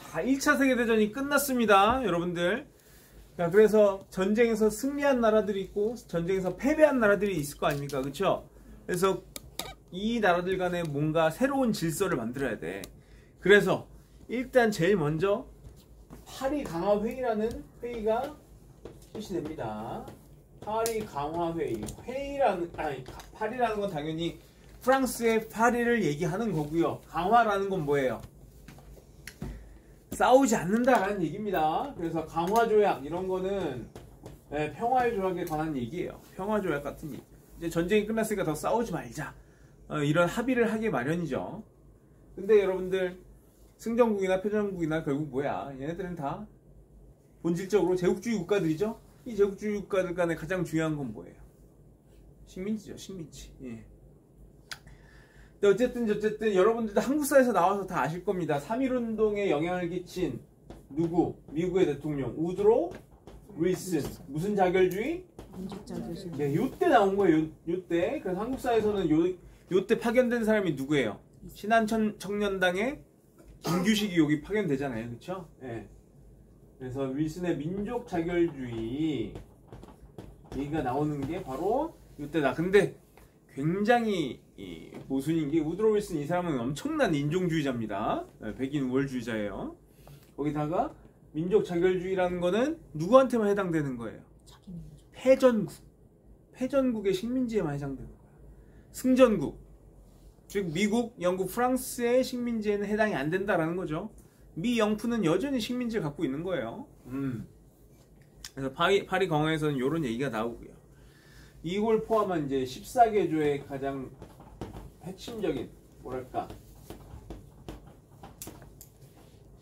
자, 1차 세계대전이 끝났습니다, 여러분들. 자, 그래서 전쟁에서 승리한 나라들이 있고 전쟁에서 패배한 나라들이 있을 거 아닙니까? 그쵸? 그래서 이 나라들 간에 뭔가 새로운 질서를 만들어야 돼. 그래서 일단 제일 먼저 파리 강화 회의라는 회의가 실시됩니다. 파리 강화 회의. 파리라는 건 당연히 프랑스의 파리를 얘기하는 거고요. 강화라는 건 뭐예요? 싸우지 않는다라는 얘기입니다. 그래서 강화 조약 이런 거는 평화의 조약에 관한 얘기예요. 평화 조약 같은 얘기. 이제 전쟁이 끝났으니까 더 싸우지 말자. 이런 합의를 하기 마련이죠. 근데 여러분들 승전국이나 패전국이나 결국 뭐야? 얘네들은 다 본질적으로 제국주의 국가들이죠. 이 제국주의 국가들 간에 가장 중요한 건 뭐예요? 식민지죠. 식민지. 예. 근데 어쨌든 여러분들도 한국사에서 나와서 다 아실 겁니다. 3.1운동에 영향을 끼친 누구? 미국의 대통령 우드로 윌슨. 무슨 자결주의? 민족자결주의. 네, 요때 나온 거예요. 요때. 그래서 한국사에서는 요때 파견된 사람이 누구예요? 신한청년당의 김규식이 여기 파견되잖아요. 그쵸? 예. 그래서 윌슨의 민족 자결주의 얘기가 나오는 게 바로 요때다. 근데 굉장히 모순인 게 우드로 윌슨 이 사람은 엄청난 인종주의자입니다. 백인 우월주의자예요. 거기다가 민족 자결주의라는 거는 누구한테만 해당되는 거예요? 패전국의 식민지에만 해당되는 거예요. 승전국, 즉 미국, 영국, 프랑스의 식민지에는 해당이 안 된다라는 거죠. 미 영프는 여전히 식민지를 갖고 있는 거예요. 그래서 파리 강화에서는 이런 얘기가 나오고요. 이걸 포함한 이제 14개조의 가장 핵심적인 뭐랄까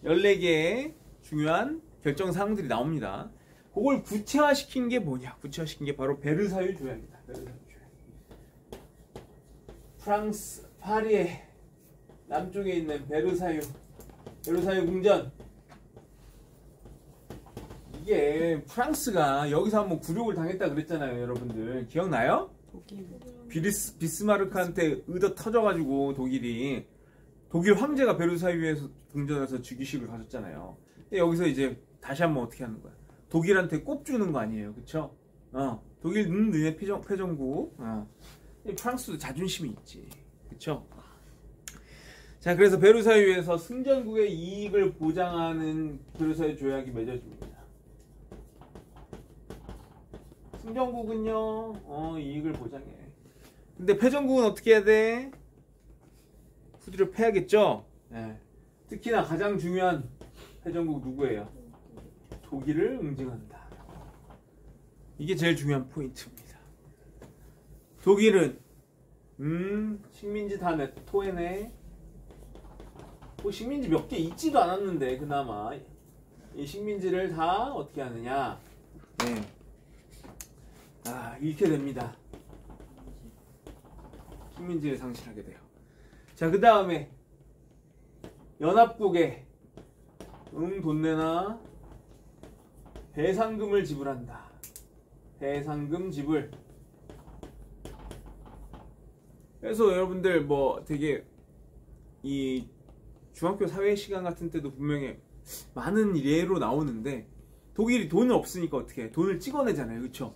14개의 중요한 결정사항들이 나옵니다. 그걸 구체화시킨 게 뭐냐? 구체화시킨 게 바로 베르사유 조약이다. 베르사유 조약. 프랑스 파리의 남쪽에 있는 베르사유 궁전. 이게 프랑스가 여기서 한번 굴욕을 당했다 그랬잖아요, 여러분들. 기억나요? 비스마르크한테 의도 터져가지고 독일 황제가 베르사유에서 궁전에서 즉위식을 가졌잖아요. 근데 여기서 이제 다시 한번 어떻게 하는 거야? 독일한테 꼽주는 거 아니에요, 그쵸? 독일은 너네 패전국. 프랑스도 자존심이 있지, 그쵸? 자, 그래서 베르사유에서 승전국의 이익을 보장하는 베르사유 조약이 맺어집니다. 승전국은요, 이익을 보장해. 근데 패전국은 어떻게 해야 돼? 후드를 패야겠죠? 네. 특히나 가장 중요한 패전국 누구예요? 독일을 응징한다. 이게 제일 중요한 포인트입니다. 독일은 식민지 다 토해내. 뭐 식민지 몇 개 있지도 않았는데 그나마 이 식민지를 다 어떻게 하느냐? 네. 잃게 됩니다. 식민지를 상실하게 돼요. 자, 그 다음에 연합국에 돈 내나 배상금을 지불한다. 배상금 지불. 그래서 여러분들 뭐 되게 이 중학교 사회 시간 같은 때도 분명히 많은 예로 나오는데 독일이 돈을 없으니까 어떻게 해? 돈을 찍어내잖아요. 그쵸?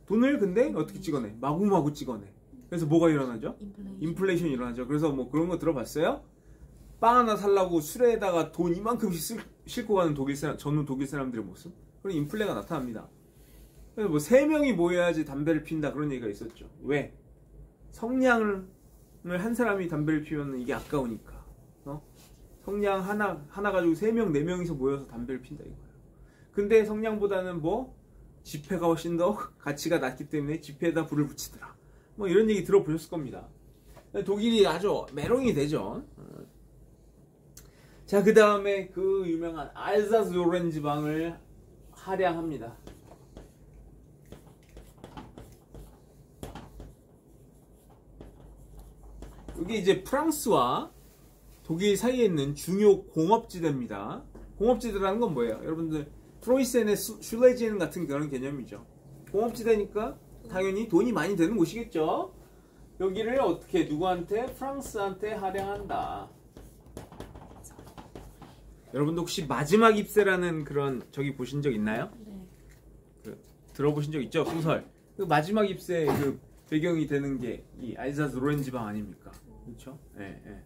돈을 근데 어떻게 찍어내? 마구마구 찍어내. 그래서 뭐가 일어나죠? 인플레이션이 일어나죠. 그래서 뭐 그런 거 들어봤어요? 빵 하나 살라고 술에다가 돈 이만큼씩 싣고 가는 전후 독일 사람들의 모습? 그런 인플레가 나타납니다. 그래서 뭐 3명이 모여야지 담배를 핀다 그런 얘기가 있었죠. 왜? 성냥을 한 사람이 담배를 피우면 이게 아까우니까. 성냥 하나 가지고 3명, 4명이서 모여서 담배를 핀다 이거예요. 근데 성냥보다는 뭐 지폐가 훨씬 더 가치가 낮기 때문에 지폐에다 불을 붙이더라. 뭐 이런 얘기 들어보셨을 겁니다. 독일이 아주 메롱이 되죠. 자, 그 다음에 그 유명한 알사스 로렌 지방을 할양합니다. 이게 이제 프랑스와 독일 사이에 있는 중요 공업지대입니다. 공업지대라는 건 뭐예요? 여러분들 프로이센의 슐레지엔 같은 그런 개념이죠. 공업지대니까 당연히 돈이 많이 되는 곳이겠죠. 여기를 어떻게 누구한테? 프랑스한테 할양한다. 여러분도 혹시 마지막 입새라는 그런 저기 보신 적 있나요? 네. 들어보신 적 있죠? 소설. 그 마지막 입새 그 배경이 되는 게 이 알자스 로렌 지방 아닙니까? 그렇죠? 예, 예.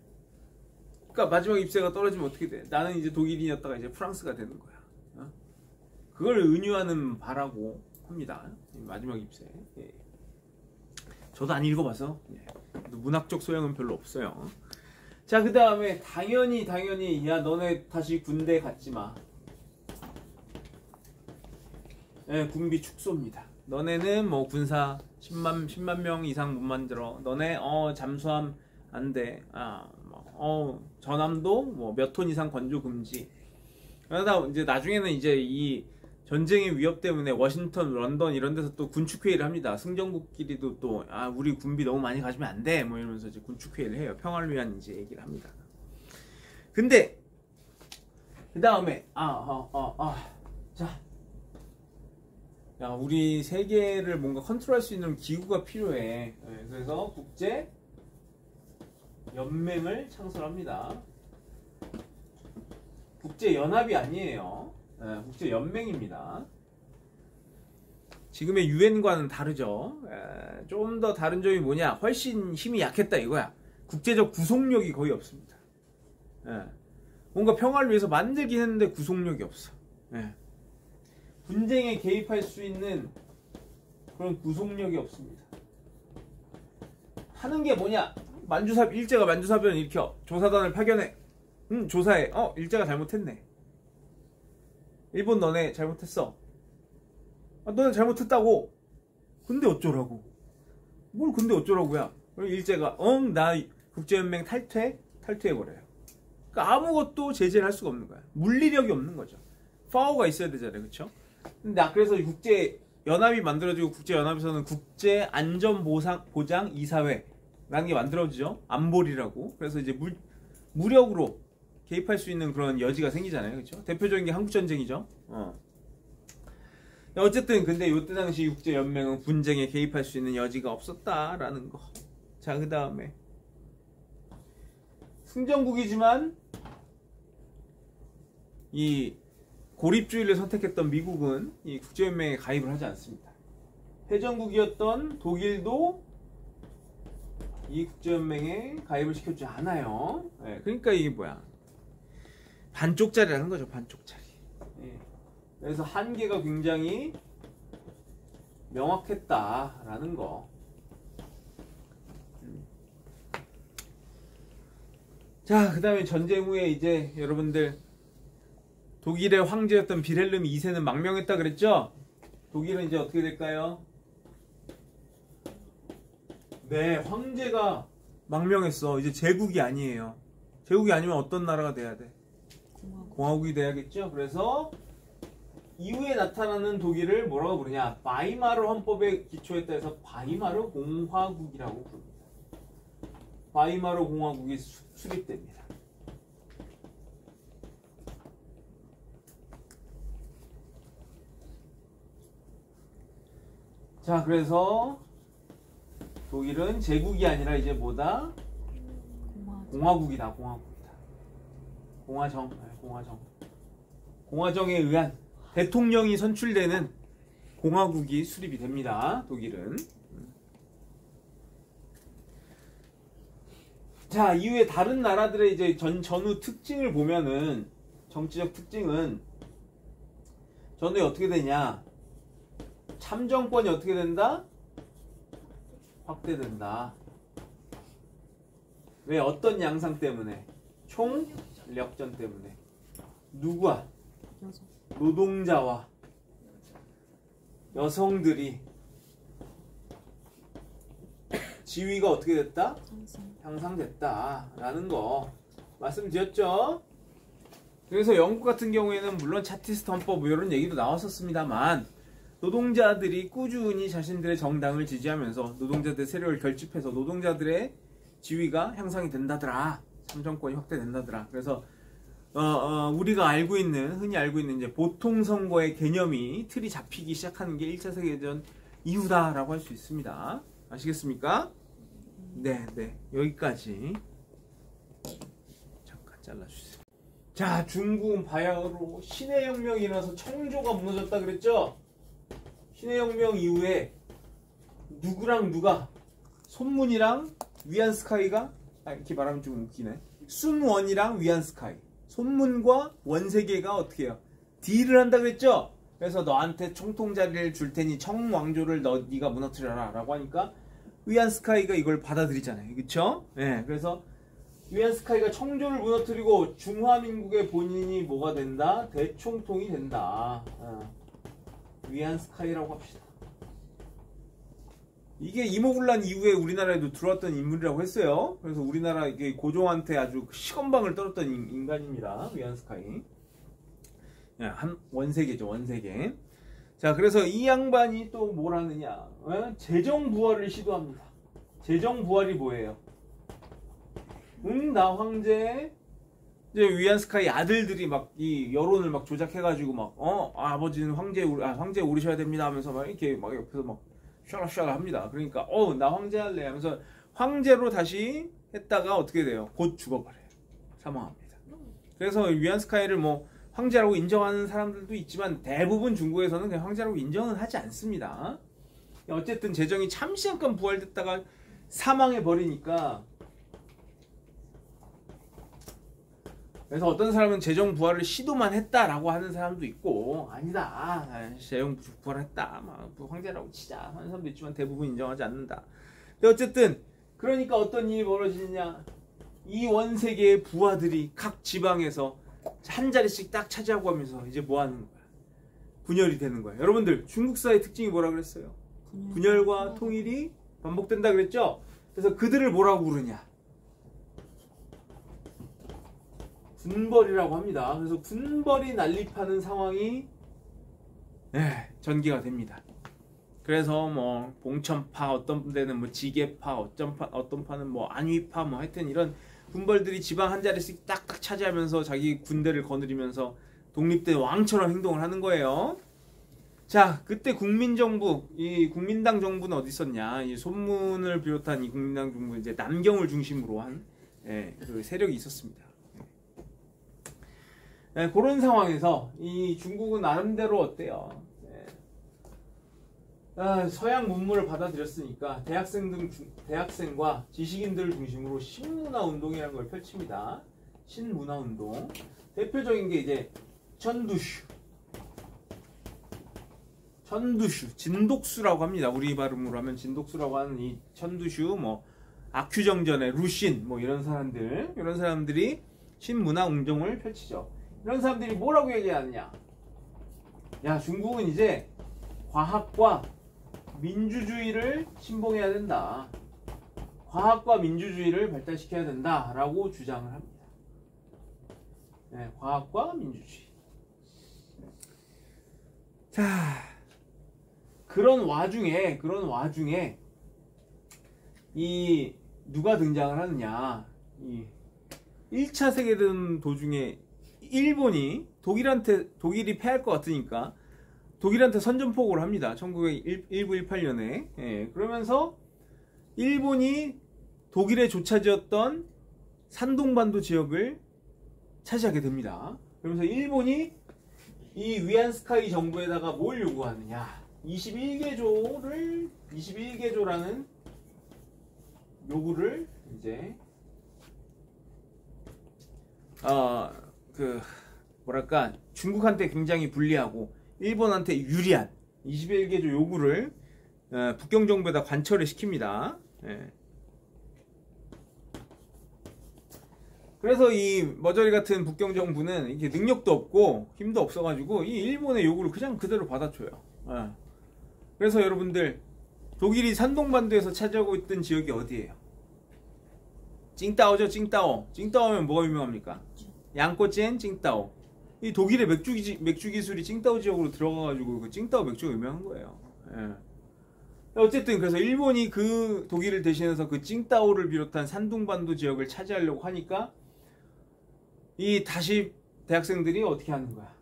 그러니까 마지막 입새가 떨어지면 어떻게 돼? 나는 이제 독일인이었다가 이제 프랑스가 되는 거야. 어? 그걸 은유하는 바라고 합니다. 마지막 입새. 예. 저도 안 읽어봐서 예. 문학적 소양은 별로 없어요. 자, 그 다음에 당연히 야 너네 다시 군대 갔지 마. 예, 군비 축소입니다. 너네는 뭐 군사 10만 명 이상 못 만들어. 너네 잠수함 안 돼. 전함도 뭐 몇 톤 이상 건조 금지. 그러다 이제 나중에는 이제 이 전쟁의 위협 때문에 워싱턴, 런던 이런 데서 또 군축회의를 합니다. 승전국끼리도 또 우리 군비 너무 많이 가지면 안 돼. 뭐 이러면서 이제 군축회의를 해요. 평화를 위한 이제 얘기를 합니다. 근데 그 다음에 자, 야, 우리 세계를 뭔가 컨트롤할 수 있는 기구가 필요해. 네, 그래서 국제 연맹을 창설합니다. 국제 연합이 아니에요. 네, 국제 연맹입니다. 지금의 유엔과는 다르죠. 좀 더 다른 점이 뭐냐? 훨씬 힘이 약했다 이거야. 국제적 구속력이 거의 없습니다. 뭔가 평화를 위해서 만들긴 했는데 구속력이 없어. 분쟁에 개입할 수 있는 그런 구속력이 없습니다. 하는 게 뭐냐? 일제가 만주사변을 일으켜 조사단을 파견해. 조사해. 일제가 잘못했네. 일본 너네 잘못했어. 너네 잘못했다고. 근데 어쩌라고? 뭘 근데 어쩌라고야? 그럼 일제가 나 국제연맹 탈퇴해버려요. 그러니까 아무것도 제재를 할 수가 없는 거야. 물리력이 없는 거죠. 파워가 있어야 되잖아요. 그쵸? 근데 그래서 국제연합이 만들어지고 국제연합에서는 국제안전보장 이사회라는 게 만들어지죠. 안보리라고. 그래서 이제 무력으로 개입할 수 있는 그런 여지가 생기잖아요. 그렇죠? 대표적인 게 한국전쟁이죠. 어쨌든 근데 이때 당시 국제연맹은 분쟁에 개입할 수 있는 여지가 없었다라는 거. 자, 그 다음에 승전국이지만 이 고립주의를 선택했던 미국은 이 국제연맹에 가입을 하지 않습니다. 패전국이었던 독일도 이 국제연맹에 가입을 시켜주지 않아요. 그러니까 이게 뭐야? 반쪽짜리라는 거죠. 반쪽짜리. 그래서 한계가 굉장히 명확했다라는 거. 자, 그 다음에 전쟁 후에 이제 여러분들 독일의 황제였던 빌헬름 2세는 망명했다 그랬죠? 독일은 이제 어떻게 될까요? 네, 황제가 망명했어. 이제 제국이 아니에요. 제국이 아니면 어떤 나라가 돼야 돼? 공화국이 돼야겠죠? 그래서 이후에 나타나는 독일을 뭐라고 부르냐? 바이마르 헌법에 기초했다 해서 바이마르 공화국이라고 부릅니다. 바이마르 공화국이 수립됩니다. 자, 그래서 독일은 제국이 아니라 이제 뭐다? 공화국이다. 공화정에 의한 대통령이 선출되는 공화국이 수립이 됩니다. 독일은. 자, 이후에 다른 나라들의 이제 전후 특징을 보면은 정치적 특징은 전후에 어떻게 되냐? 참정권이 어떻게 된다? 확대된다. 왜? 어떤 양상 때문에? 총력전 때문에. 누구와? 노동자와 여성들이 지위가 어떻게 됐다? 향상됐다라는 거 말씀드렸죠? 그래서 영국 같은 경우에는 물론 차티스트 헌법 뭐 이런 얘기도 나왔었습니다만 노동자들이 꾸준히 자신들의 정당을 지지하면서 노동자들의 세력을 결집해서 노동자들의 지위가 향상이 된다더라. 참정권이 확대된다더라. 그래서 우리가 흔히 알고 있는 이제 보통선거의 개념이 틀이 잡히기 시작하는 게 1차 세계대전 이후다라고 할 수 있습니다. 아시겠습니까? 네, 여기까지 잠깐 잘라주세요. 자, 중국은 바야흐로 신의 혁명이 일어나서 청조가 무너졌다 그랬죠? 신의 혁명 이후에 누구랑 누가 손문이랑 위안스카이가 이렇게 말하면 좀 웃기네. 순원이랑 위안스카이, 손문과 원세계가 어떻게 해요? 딜을 한다 그랬죠? 그래서 너한테 총통자리를 줄 테니 청왕조를 네가 무너뜨려라 라고 하니까 위안스카이가 이걸 받아들이잖아요. 그쵸? 네, 그래서 위안스카이가 청조를 무너뜨리고 중화민국의 본인이 뭐가 된다? 대총통이 된다. 위안스카이라고 합시다. 이게 이모군란 이후에 우리나라에도 들어왔던 인물이라고 했어요. 그래서 우리나라 이게 고종한테 아주 시건방을 떨었던 인간입니다. 위안스카이. 한 원세계죠, 원세계. 자, 그래서 이 양반이 또 뭘 하느냐? 재정 부활을 시도합니다. 재정 부활이 뭐예요? 나 황제. 이제 위안스카이 아들들이 막 이 여론을 막 조작해가지고 막 아버지는 황제 오르셔야 됩니다 하면서 막 이렇게 막 옆에서 막 샤라샤라 합니다. 그러니까 나 황제 할래 하면서 황제로 다시 했다가 어떻게 돼요? 곧 죽어버려요. 사망합니다. 그래서 위안스카이를 뭐 황제라고 인정하는 사람들도 있지만 대부분 중국에서는 그냥 황제라고 인정은 하지 않습니다. 어쨌든 재정이 잠시잠깐 부활됐다가 사망해 버리니까, 그래서 어떤 사람은 재정 부활을 시도만 했다라고 하는 사람도 있고, 아니다, 재정 부활했다, 막 황제라고 치자 하는 사람도 있지만 대부분 인정하지 않는다. 근데 어쨌든 그러니까 어떤 일이 벌어지느냐? 이 원세계의 부하들이 각 지방에서 한 자리씩 딱 차지하고 하면서 이제 뭐 하는 거야? 분열이 되는 거야. 여러분들, 중국사의 특징이 뭐라 그랬어요? 분열과 통일이 반복된다 그랬죠? 그래서 그들을 뭐라고 부르냐? 군벌이라고 합니다. 그래서 군벌이 난립하는 상황이 전개가 됩니다. 그래서 뭐 봉천파, 어떤 데는 뭐 지계파, 어떤 파는 뭐 안위파, 뭐 하여튼 이런 군벌들이 지방 한 자리씩 딱딱 차지하면서 자기 군대를 거느리면서 독립된 왕처럼 행동을 하는 거예요. 자, 그때 국민정부, 이 국민당 정부는 어디 있었냐? 이 손문을 비롯한 이 국민당 정부, 이제 남경을 중심으로 한 그 세력이 있었습니다. 그런 상황에서 이 중국은 나름대로 어때요? 서양 문물을 받아들였으니까 대학생과 지식인들을 중심으로 신문화 운동이라는 걸 펼칩니다. 신문화 운동. 대표적인 게 이제 전두슈, 진독수라고 합니다. 우리 발음으로 하면 진독수라고 하는 이 전두슈, 뭐 아큐정전의 루신, 뭐 이런 사람들이 신문화 운동을 펼치죠. 이런 사람들이 뭐라고 얘기하느냐? 야, 중국은 이제 과학과 민주주의를 신봉해야 된다. 과학과 민주주의를 발달시켜야 된다라고 주장을 합니다. 과학과 민주주의. 자, 그런 와중에 이 누가 등장을 하느냐? 이 1차 세계대전 도중에 독일이 패할 것 같으니까 독일한테 선전포고를 합니다. 1918년에. 그러면서 일본이 독일에 조차지었던 산동반도 지역을 차지하게 됩니다. 그러면서 일본이 이 위안스카이 정부에다가 뭘 요구하느냐? 21개조라는 요구를 이제 중국한테 굉장히 불리하고 일본한테 유리한 21개조 요구를 북경 정부에다 관철을 시킵니다. 그래서 이 머저리 같은 북경 정부는 이게 능력도 없고 힘도 없어가지고 이 일본의 요구를 그냥 그대로 받아줘요. 그래서 여러분들, 독일이 산동반도에서 차지하고 있던 지역이 어디예요? 칭따오죠. 칭따오면 뭐가 유명합니까? 양꼬치엔 칭따오. 이 독일의 맥주 기술이 칭따오 지역으로 들어가가지고 그 칭따오 맥주가 유명한 거예요. 어쨌든 그래서 일본이 그 독일을 대신해서 그 칭따오를 비롯한 산둥반도 지역을 차지하려고 하니까 이 다시 대학생들이 어떻게 하는 거야?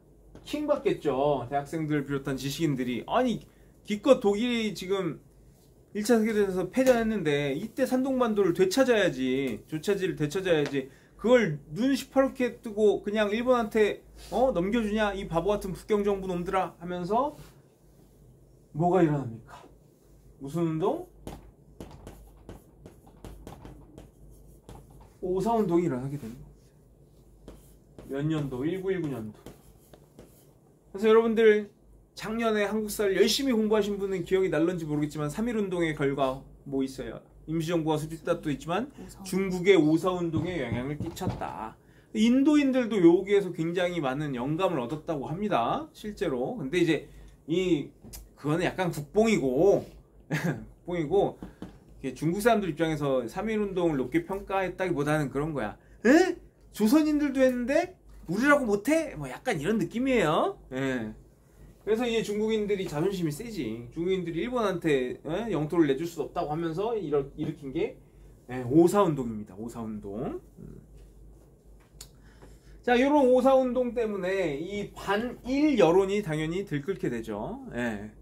킹 받겠죠. 대학생들 비롯한 지식인들이, 아니 기껏 독일이 지금 1차 세계대전에서 패전했는데 이때 산둥반도를 되찾아야지, 조차지를 되찾아야지. 그걸 눈 시퍼렇게 뜨고 그냥 일본한테 넘겨주냐 이 바보 같은 북경정부 놈들아 하면서 뭐가 일어납니까? 무슨 운동? 오사운동이 일어나게 되는 겁니다. 몇 년도? 1919년도. 그래서 여러분들 작년에 한국사를 열심히 공부하신 분은 기억이 날런지 모르겠지만 3.1운동의 결과 뭐 있어요? 임시정부가 수립dat도 있지만 중국의 오사운동에 영향을 끼쳤다. 인도인들도 여기에서 굉장히 많은 영감을 얻었다고 합니다. 실제로. 근데 이제 그거는 약간 국뽕이고 국뽕이고 중국 사람들 입장에서 3.1운동을 높게 평가했다기보다는 그런 거야. 에? 조선인들도 했는데 우리라고 못해? 뭐 약간 이런 느낌이에요. 예. 그래서 이제 중국인들이 자존심이 세지. 중국인들이 일본한테 영토를 내줄 수 없다고 하면서 일으킨 게 오사운동입니다. 오사운동. 자, 이런 오사운동 때문에 이 반일 여론이 당연히 들끓게 되죠. 예.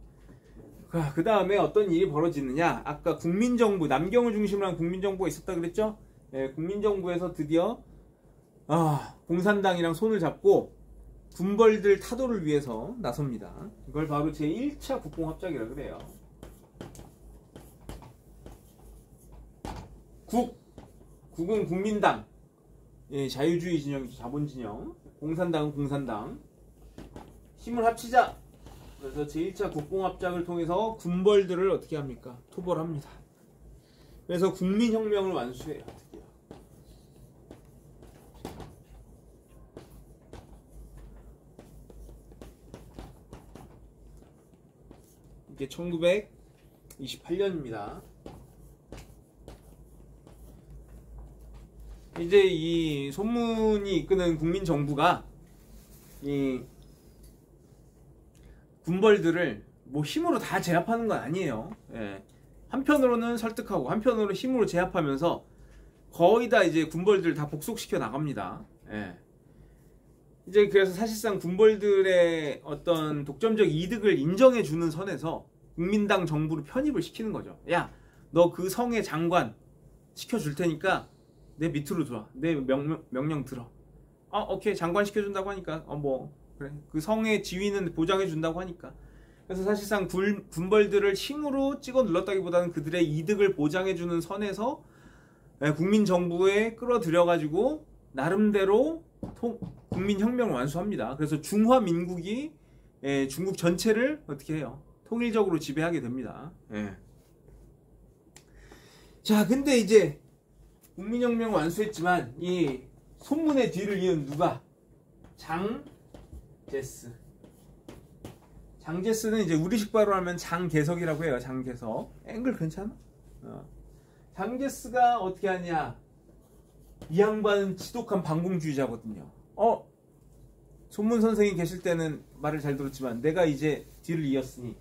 그 다음에 어떤 일이 벌어지느냐. 아까 국민정부, 남경을 중심으로 한 국민정부가 있었다 그랬죠. 예, 국민정부에서 드디어 공산당이랑 손을 잡고 군벌들 타도를 위해서 나섭니다. 이걸 바로 제1차 국공합작이라 그래요. 국은 국민당, 예, 자유주의 진영이죠. 자본 진영. 공산당은 공산당. 힘을 합치자. 그래서 제1차 국공합작을 통해서 군벌들을 어떻게 합니까? 토벌합니다. 그래서 국민혁명을 완수해요. 드디어. 이게 1928년입니다. 이제 이 소문이 이끄는 국민정부가 이 군벌들을 뭐 힘으로 다 제압하는 건 아니에요. 예. 한편으로는 설득하고 한편으로 힘으로 제압하면서 거의 다 이제 군벌들 다 복속시켜 나갑니다. 예. 이제 그래서 사실상 군벌들의 어떤 독점적 이득을 인정해주는 선에서 국민당 정부를 편입을 시키는 거죠. 야, 너 그 성의 장관 시켜줄 테니까 내 밑으로 들어. 내 명령 들어. 오케이. 장관 시켜준다고 하니까 뭐 그래. 그 성의 지위는 보장해준다고 하니까. 그래서 사실상 군벌들을 힘으로 찍어 눌렀다기보다는 그들의 이득을 보장해주는 선에서 국민정부에 끌어들여가지고 나름대로 국민혁명을 완수합니다. 그래서 중화민국이 중국 전체를 어떻게 해요? 통일적으로 지배하게 됩니다. 예. 자, 근데 이제 국민혁명을 완수했지만 이 손문의 뒤를 이은 누가? 장제스. 장제스는 이제 우리식 바로 하면 장개석이라고 해요. 장개석. 앵글 괜찮아? 장제스가 어떻게 하냐? 이 양반은 지독한 반공주의자거든요. 손문 선생이 계실 때는 말을 잘 들었지만 내가 이제 뒤를 이었으니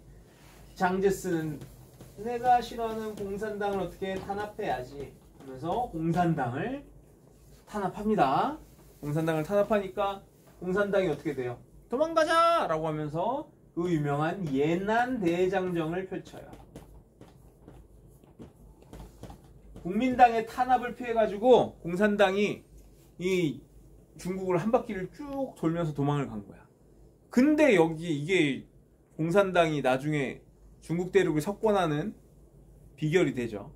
장제스는 내가 싫어하는 공산당을 어떻게 탄압해야지 하면서 공산당을 탄압합니다. 공산당을 탄압하니까 공산당이 어떻게 돼요? 도망가자! 라고 하면서 그 유명한 예난 대장정을 펼쳐요. 국민당의 탄압을 피해가지고 공산당이 이 중국을 한 바퀴를 쭉 돌면서 도망을 간 거야. 근데 이게 공산당이 나중에 중국 대륙을 석권하는 비결이 되죠.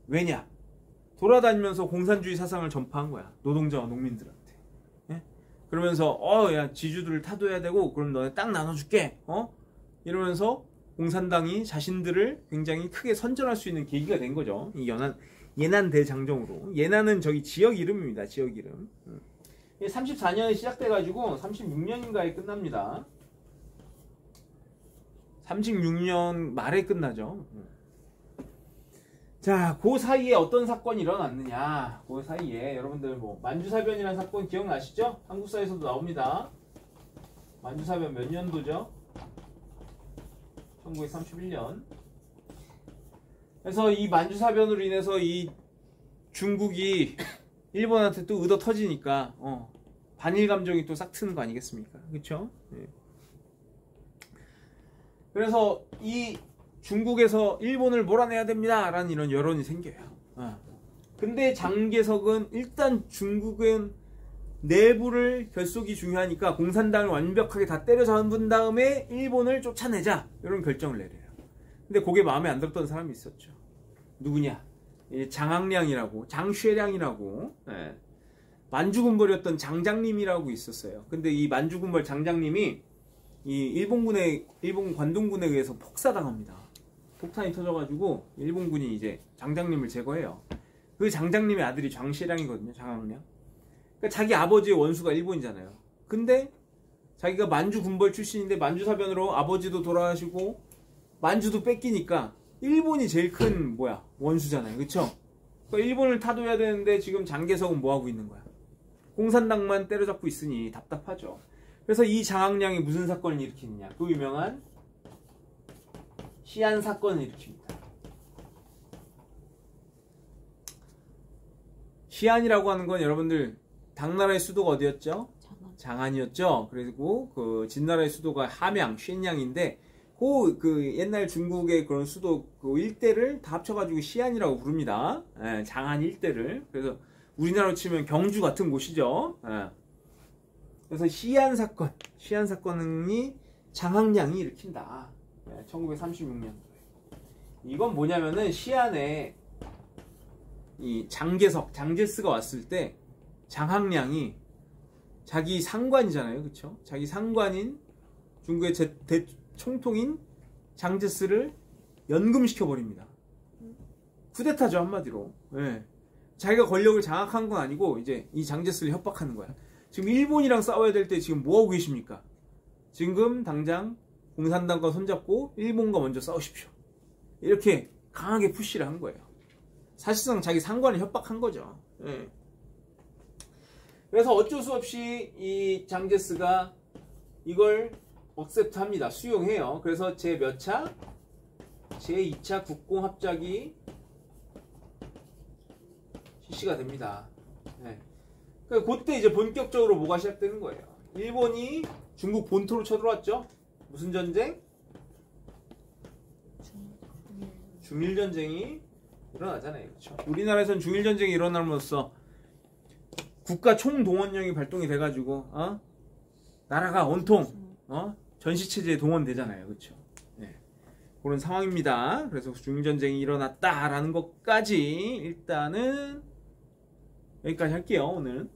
왜냐? 돌아다니면서 공산주의 사상을 전파한 거야. 노동자와 농민들한테. 예? 그러면서 야 지주들을 타도해야 되고 그럼 너네 땅 나눠줄게. 이러면서 공산당이 자신들을 굉장히 크게 선전할 수 있는 계기가 된 거죠. 이 예난 대장정으로. 예난은 저기 지역 이름입니다. 지역 이름. 34년에 시작돼가지고 36년인가에 끝납니다. 36년 말에 끝나죠. 자, 그 사이에 어떤 사건이 일어났느냐. 그 사이에 여러분들 뭐 만주사변이라는 사건 기억나시죠? 한국사에서도 나옵니다. 만주사변 몇 년도죠? 1931년. 그래서 이 만주사변으로 인해서 이 중국이 일본한테 또 의도 터지니까 반일 감정이 또 싹 트는 거 아니겠습니까? 그렇죠? 네. 그래서 이 중국에서 일본을 몰아내야 됩니다 라는 이런 여론이 생겨요. 근데 장개석은 일단 중국은 내부를 결속이 중요하니까 공산당을 완벽하게 다 때려잡은 다음에 일본을 쫓아내자 이런 결정을 내려요. 근데 그게 마음에 안 들었던 사람이 있었죠. 누구냐? 장학량이라고, 장쉐량이라고, 예. 만주군벌이었던 장장님이라고 있었어요. 근데 이 만주군벌 장장님이 이 일본 관동군에 의해서 폭사당합니다. 폭탄이 터져가지고 일본군이 이제 장장님을 제거해요. 그 장장님의 아들이 장쉐량이거든요. 장학량. 그러니까 자기 아버지의 원수가 일본이잖아요. 근데 자기가 만주군벌 출신인데 만주사변으로 아버지도 돌아가시고 만주도 뺏기니까 일본이 제일 큰 원수잖아요. 그쵸? 그러니까 일본을 타도해야 되는데 지금 장개석은 뭐하고 있는 거야? 공산당만 때려잡고 있으니 답답하죠. 그래서 이 장학량이 무슨 사건을 일으키느냐? 그 유명한 시안 사건을 일으킵니다. 시안이라고 하는 건 여러분들 당나라의 수도가 어디였죠? 장안이었죠. 그리고 그 진나라의 수도가 함양, 쉔양인데 그 옛날 중국의 그런 수도 그 일대를 다 합쳐가지고 시안이라고 부릅니다. 예, 장안 일대를. 그래서 우리나라로 치면 경주 같은 곳이죠. 예. 그래서 시안 사건이 장학량이 일으킨다. 예, 1936년도에. 이건 뭐냐면은 시안에 이 장제스가 왔을 때 장학량이 자기 상관이잖아요, 그렇죠? 자기 상관인 중국의 총통인 장제스를 연금시켜 버립니다. 쿠데타죠, 한마디로. 예. 자기가 권력을 장악한 건 아니고 이제 이 장제스를 협박하는 거야. 지금 일본이랑 싸워야 될 때 지금 뭐 하고 계십니까? 지금 당장 공산당과 손잡고 일본과 먼저 싸우십시오. 이렇게 강하게 푸시를 한 거예요. 사실상 자기 상관을 협박한 거죠. 예. 그래서 어쩔 수 없이 이 장제스가 이걸 억셉트합니다. 수용해요. 그래서 제 몇 차? 제2차 국공합작이 실시가 됩니다. 네. 그러니까 그때 이제 본격적으로 뭐가 시작되는 거예요. 일본이 중국 본토로 쳐들어왔죠. 무슨 전쟁? 중일전쟁이 일어나잖아요. 그렇죠? 우리나라에선 중일전쟁이 일어남으로써 국가 총동원령이 발동이 돼가지고 나라가 온통 전시체제에 동원되잖아요. 그렇죠? 네. 그런 상황입니다. 그래서 중일전쟁이 일어났다라는 것까지 일단은 여기까지 할게요. 오늘